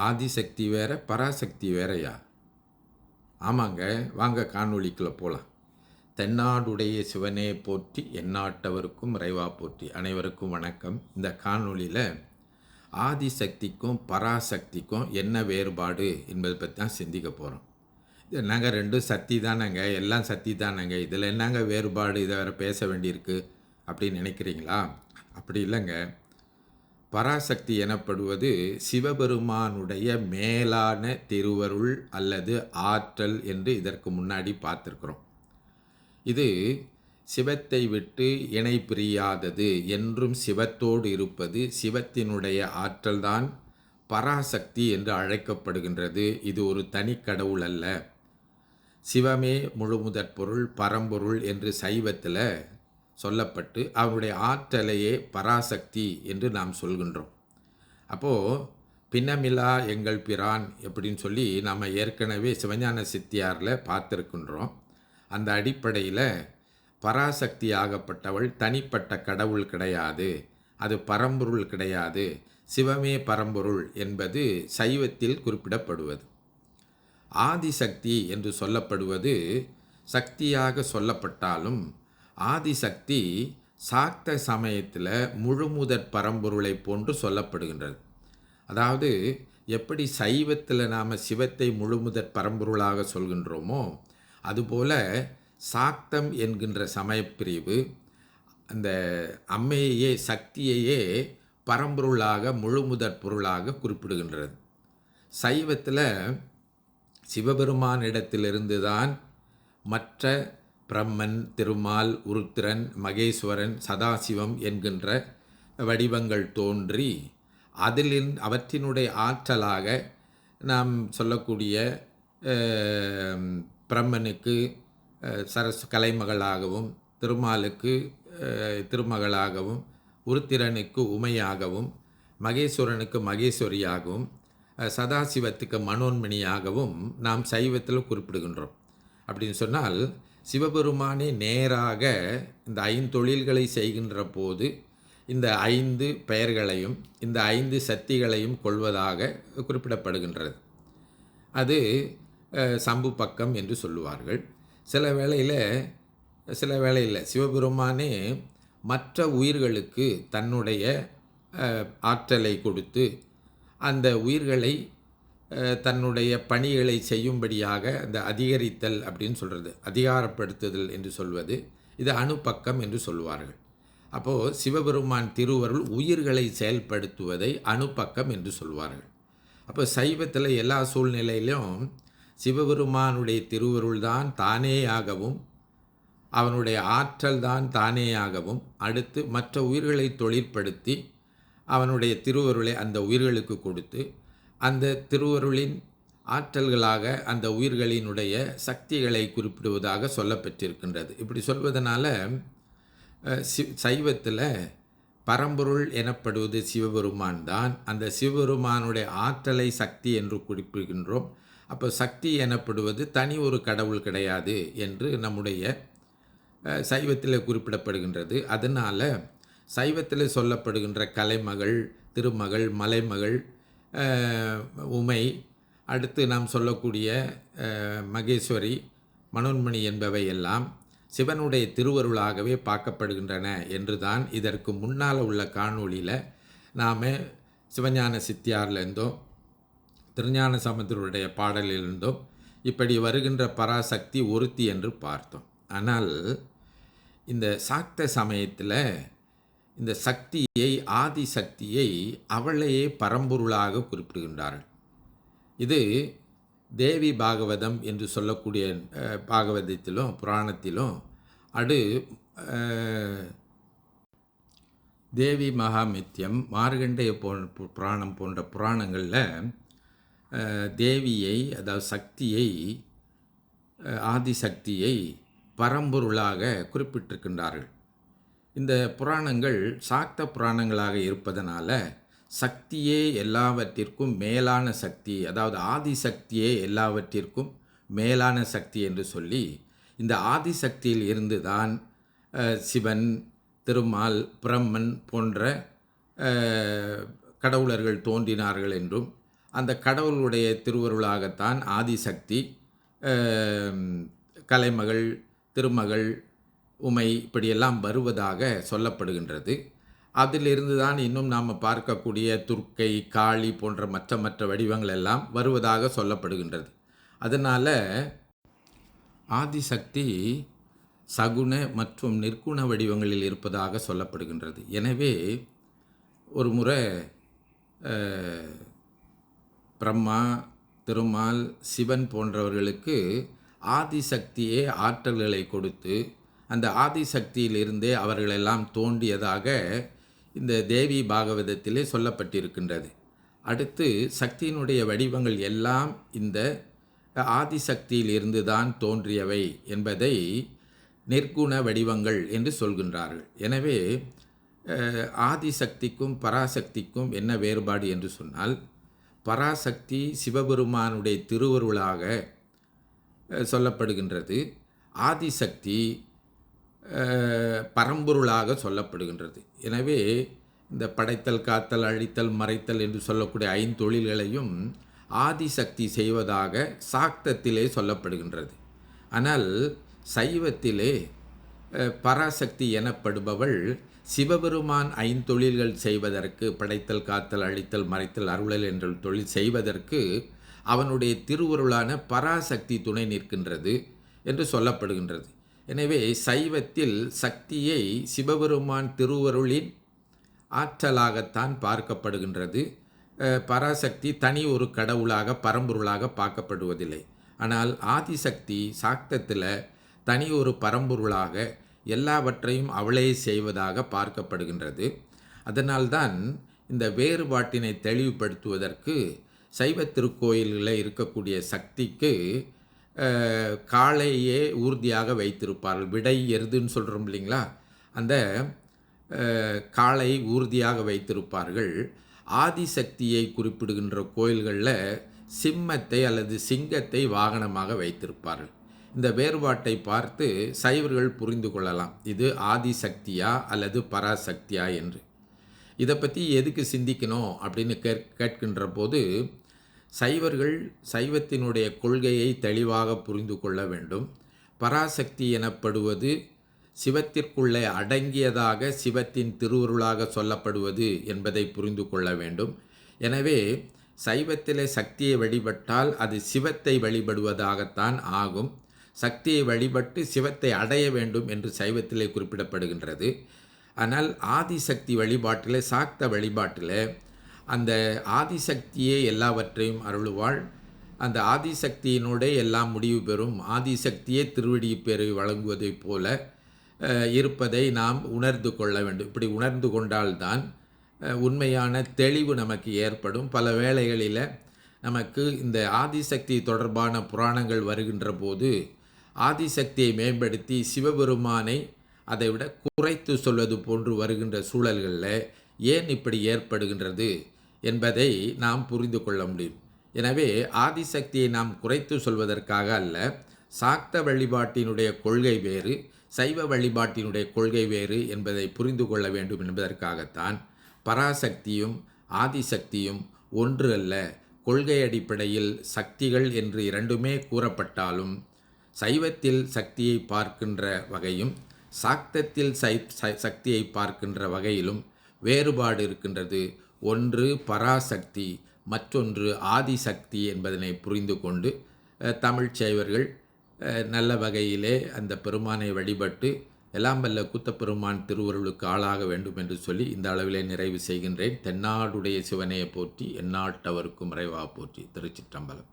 ஆதிசக்தி வேற, பராசக்தி வேறயா? ஆமாங்க, வாங்க காணொளிக்குள்ள போகலாம். தென்னாடுடைய சிவனே போற்றி, எந்நாட்டவருக்கும் இறைவா போற்றி. அனைவருக்கும் வணக்கம். இந்த காணொளியில் ஆதிசக்திக்கும் பராசக்திக்கும் என்ன வேறுபாடு என்பதை பற்றி தான் சிந்திக்க போகிறோம். இது என்னங்க, ரெண்டும் சக்தி தானேங்க, எல்லாம் சக்தி தானேங்க, இதில் என்னங்க வேறுபாடு, இதை வேறு பேச வேண்டியிருக்கு அப்படின்னு நினைக்கிறீங்களா? அப்படி இல்லைங்க. பராசக்தி எனப்படுவது சிவபெருமானுடைய மேலான திருவருள் அல்லது ஆற்றல் என்று இதற்கு முன்னாடி பார்த்துருக்குறோம். இது சிவத்தை விட்டு இணை பிரியாதது, என்றும் சிவத்தோடு இருப்பது, சிவத்தினுடைய ஆற்றல்தான் பராசக்தி என்று அழைக்கப்படுகின்றது. இது ஒரு தனி கடவுள் அல்ல. சிவமே முழுமுதற் பொருள், பரம்பொருள் என்று சைவத்தில் சொல்லப்பட்டு அவனுடைய ஆற்றலையே பராசக்தி என்று நாம் சொல்கின்றோம். அப்போது பின்னமிலா எங்கள் பிரான் எப்படின்னு சொல்லி நாம் ஏற்கனவே சிவஞான சித்தியாரில் பார்த்துருக்கின்றோம். அந்த அடிப்படையில் பராசக்தி ஆகப்பட்டவள் தனிப்பட்ட கடவுள் கிடையாது, அது பரம்பொருள் கிடையாது, சிவமே பரம்பொருள் என்பது சைவத்தில் குறிப்பிடப்படுவது. ஆதிசக்தி என்று சொல்லப்படுவது சக்தியாக சொல்லப்பட்டாலும் ஆதிசக்தி சாக்த சமயத்தில் முழுமுதற் பரம்பொருளை போன்று சொல்லப்படுகின்றது. அதாவது எப்படி சைவத்தில் நாம் சிவத்தை முழுமுதற் பரம்பொருளாக சொல்கின்றோமோ அதுபோல சாக்தம் என்கின்ற சமயப்பிரிவு அந்த அம்மையையே, சக்தியையே பரம்பொருளாக முழுமுதற் பொருளாக குறிப்பிடுகின்றது. சைவத்தில் சிவபெருமானிடத்திலிருந்து தான் மற்ற பிரம்மன், திருமால், உருத்திரன், மகேஸ்வரன், சதாசிவம் என்கின்ற வடிவங்கள் தோன்றி அவற்றினுடைய ஆற்றலாக நாம் சொல்லக்கூடிய பிரம்மனுக்கு கலைமகளாகவும், திருமாலுக்கு திருமகளாகவும், உருத்திரனுக்கு உமையாகவும், மகேஸ்வரனுக்கு மகேஸ்வரியாகவும், சதாசிவத்துக்கு மனோன்மணியாகவும் நாம் சைவத்தில் குறிப்பிடுகின்றோம். அப்படின்னு சொன்னால் சிவபெருமானே நேராக இந்த 5 தொழில்களை செய்கின்ற போது இந்த 5 பெயர்களையும் இந்த 5 சக்திகளையும் கொள்வதாக குறிப்பிடப்படுகின்றது. அது சம்பு பக்கம் என்று சொல்லுவார்கள். சில வேளையில் சிவபெருமானே மற்ற உயிர்களுக்கு தன்னுடைய ஆற்றலை கொடுத்து அந்த உயிர்களை தன்னுடைய பணிகளை செய்யும்படியாக அந்த அதிகரித்தல் அப்படின்னு சொல்கிறது, அதிகாரப்படுத்துதல் என்று சொல்வது, இது அணுப்பக்கம் என்று சொல்லுவார்கள். அப்போது சிவபெருமான் திருவருள் உயிர்களை செயல்படுத்துவதை அணுப்பக்கம் என்று சொல்வார்கள். அப்போ சைவத்தில் எல்லா சூழ்நிலையிலும் சிவபெருமானுடைய திருவருள் தான் தானேயாகவும், அவனுடைய ஆற்றல் தான் தானேயாகவும், அடுத்து மற்ற உயிர்களை தொழிற்படுத்தி அவனுடைய திருவருளை அந்த உயிர்களுக்கு கொடுத்து அந்த திருவருளின் ஆற்றல்களாக அந்த உயிர்களினுடைய சக்திகளை குறிப்பிடுவதாக சொல்லப்பட்டிருக்கின்றது. இப்படி சொல்வதனால சைவத்தில் பரம்பொருள் எனப்படுவது சிவபெருமான் தான். அந்த சிவபெருமானுடைய ஆற்றலை சக்தி என்று குறிப்பிடுகின்றோம். அப்போ சக்தி எனப்படுவது தனி ஒரு கடவுள் கிடையாது என்று நம்முடைய சைவத்தில் குறிப்பிடப்படுகின்றது. அதனால் சைவத்தில் சொல்லப்படுகின்ற கலைமகள், திருமகள், மலைமகள், உமை, அடுத்து நாம் சொல்லக்கூடிய மகேஸ்வரி, மனோன்மணி என்பவை எல்லாம் சிவனுடைய திருவருளாகவே பார்க்கப்படுகின்றன என்று தான் இதற்கு முன்னால் உள்ள காணொளியில் நாம் சிவஞான சித்தியார்லேருந்தோ திருஞான சமுத்திரருடைய பாடலிலிருந்தோ இப்படி வருகின்ற பராசக்தி ஒருத்தி என்று பார்த்தோம். ஆனால் இந்த சாக்த சமயத்தில் இந்த சக்தியை, ஆதிசக்தியை அவளையே பரம்பொருளாக குறிப்பிடுகின்றார்கள். இது தேவி பாகவதம் என்று சொல்லக்கூடிய பாகவதத்திலும் புராணத்திலும் தேவி மகாமித்யம், மார்கண்டேய புராணம் போன்ற புராணங்களில் தேவியை, அதாவது சக்தியை, ஆதிசக்தியை பரம்பொருளாக குறிப்பிட்டிருக்கின்றார்கள். இந்த புராணங்கள் சாக்த புராணங்களாக இருப்பதனால சக்தியே எல்லாவற்றிற்கும் மேலான சக்தி, அதாவது ஆதிசக்தியே எல்லாவற்றிற்கும் மேலான சக்தி என்று சொல்லி இந்த ஆதிசக்தியில் இருந்து தான் சிவன், திருமால், பிரம்மன் போன்ற கடவுளர்கள் தோன்றினார்கள் என்றும் அந்த கடவுளுடைய திருவருளாகத்தான் ஆதிசக்தி, கலைமகள், திருமகள், உமை இப்படியெல்லாம் வருவதாக சொல்லப்படுகின்றது. அதிலிருந்து தான் இன்னும் நாம் பார்க்கக்கூடிய துர்க்கை, காளி போன்ற மற்ற வடிவங்கள் எல்லாம் வருவதாக சொல்லப்படுகின்றது. அதனால் ஆதிசக்தி சகுன மற்றும் நிர்குண வடிவங்களில் இருப்பதாக சொல்லப்படுகின்றது. எனவே ஒரு முறை பிரம்மா, திருமால், சிவன் போன்றவர்களுக்கு ஆதிசக்தியே ஆற்றல்களை கொடுத்து அந்த ஆதிசக்தியிலிருந்தே அவர்களெல்லாம் தோன்றியதாக இந்த தேவி பாகவதத்திலே சொல்லப்பட்டிருக்கின்றது. அடுத்து சக்தியினுடைய வடிவங்கள் எல்லாம் இந்த ஆதிசக்தியிலிருந்து தான் தோன்றியவை என்பதை நிர்குண வடிவங்கள் என்று சொல்கின்றார்கள். எனவே ஆதிசக்திக்கும் பராசக்திக்கும் என்ன வேறுபாடு என்று சொன்னால், பராசக்தி சிவபெருமானுடைய திருவருளாக சொல்லப்படுகின்றது, ஆதிசக்தி பரம்பொருளாக சொல்லப்படுகின்றது. எனவே இந்த படைத்தல், காத்தல், அழித்தல், மறைத்தல் என்று சொல்லக்கூடிய 5 தொழில்களையும் ஆதிசக்தி செய்வதாக சாக்தத்திலே சொல்லப்படுகின்றது. ஆனால் சைவத்திலே பராசக்தி எனப்படுபவள் சிவபெருமான் 5 தொழில்கள் செய்வதற்கு, படைத்தல், காத்தல், அழித்தல், மறைத்தல், அருளல் என்ற தொழில் செய்வதற்கு அவனுடைய திருவருளான பராசக்தி துணை நிற்கின்றது என்று சொல்லப்படுகின்றது. எனவே சைவத்தில் சக்தியை சிவபெருமான் திருவருளின் ஆற்றலாகத்தான் பார்க்கப்படுகின்றது. பராசக்தி தனி ஒரு கடவுளாக, பரம்பொருளாக பார்க்கப்படுவதில்லை. ஆனால் ஆதிசக்தி சாக்தத்தில் தனி ஒரு பரம்பொருளாக எல்லாவற்றையும் அவளே செய்வதாக பார்க்கப்படுகின்றது. அதனால்தான் இந்த வேறுபாட்டினை தெளிவுபடுத்துவதற்கு சைவ திருக்கோயில்களில் இருக்கக்கூடிய சக்திக்கு காளையே ஊர்தியாக வைத்திருப்பார்கள். விடை எருதுன்னு சொல்கிறோம் இல்லைங்களா, அந்த காளை ஊர்தியாக வைத்திருப்பார்கள். ஆதிசக்தியை குறிப்பிடுகின்ற கோயில்களில் சிம்மத்தை அல்லது சிங்கத்தை வாகனமாக வைத்திருப்பார்கள். இந்த வேறுபாட்டை பார்த்து சைவர்கள் புரிந்து கொள்ளலாம், இது ஆதிசக்தியா அல்லது பராசக்தியா என்று. இதை பற்றி எதுக்கு சிந்திக்கணும் அப்படின்னு கேட்கின்ற போது, சைவர்கள் சைவத்தினுடைய கொள்கையை தெளிவாக புரிந்து கொள்ள வேண்டும். பராசக்தி எனப்படுவது சிவத்திற்குள்ளே அடங்கியதாக சிவத்தின் திருவருளாக சொல்லப்படுவது என்பதை புரிந்து கொள்ள வேண்டும். எனவே சைவத்திலே சக்தியை வழிபட்டால் அது சிவத்தை வழிபடுவதாகத்தான் ஆகும். சக்தியை வழிபட்டு சிவத்தை அடைய வேண்டும் என்று சைவத்திலே குறிப்பிடப்படுகின்றது. ஆனால் ஆதிசக்தி வழிபாட்டில், சாக்த வழிபாட்டில் அந்த ஆதிசக்தியே எல்லாவற்றையும் அருளுவாள். அந்த ஆதிசக்தியினுடைய எல்லாம் முடிவு பெறும். ஆதிசக்தியே திருவடி பேரை வழங்குவதைப் போல இருப்பதை நாம் உணர்ந்து கொள்ள வேண்டும். இப்படி உணர்ந்து கொண்டால்தான் உண்மையான தெளிவு நமக்கு ஏற்படும். பல வேளைகளில் நமக்கு இந்த ஆதிசக்தி தொடர்பான புராணங்கள் வருகின்ற போது ஆதிசக்தியை மேம்படுத்தி சிவபெருமானை அதை விட குறைத்து சொல்வது போன்று வருகின்ற சூழல்களில் ஏன் இப்படி ஏற்படுகின்றது என்பதை நாம் புரிந்து கொள்ள முடியும். எனவே ஆதிசக்தியை நாம் குறைத்து சொல்வதற்காக அல்ல, சாக்த வழிபாட்டினுடைய கொள்கை வேறு, சைவ வழிபாட்டினுடைய கொள்கை வேறு என்பதை புரிந்து கொள்ள வேண்டும் என்பதற்காகத்தான் பராசக்தியும் ஆதிசக்தியும் ஒன்று அல்ல, கொள்கை அடிப்படையில் சக்திகள் என்று இரண்டுமே கூறப்பட்டாலும் சைவத்தில் சக்தியை பார்க்கின்ற வகையும் சாக்தத்தில் சக்தியை பார்க்கின்ற வகையிலும் வேறுபாடு இருக்கின்றது. ஒன்று பராசக்தி, மற்றொன்று ஆதிசக்தி என்பதனை புரிந்து கொண்டு தமிழ்ச் சைவர்கள் நல்ல வகையிலே அந்த பெருமானை வழிபட்டு எல்லாம் வல்ல கூத்தப்பெருமான் திருவருளுக்கு ஆளாக வேண்டும் என்று சொல்லி இந்த அளவிலே நிறைவு செய்கின்றேன். தென்னாடுடைய சிவனையை போற்றி, எந்நாட்டவர்க்கும் இறைவா போற்றி. திருச்சிற்றம்பலம்.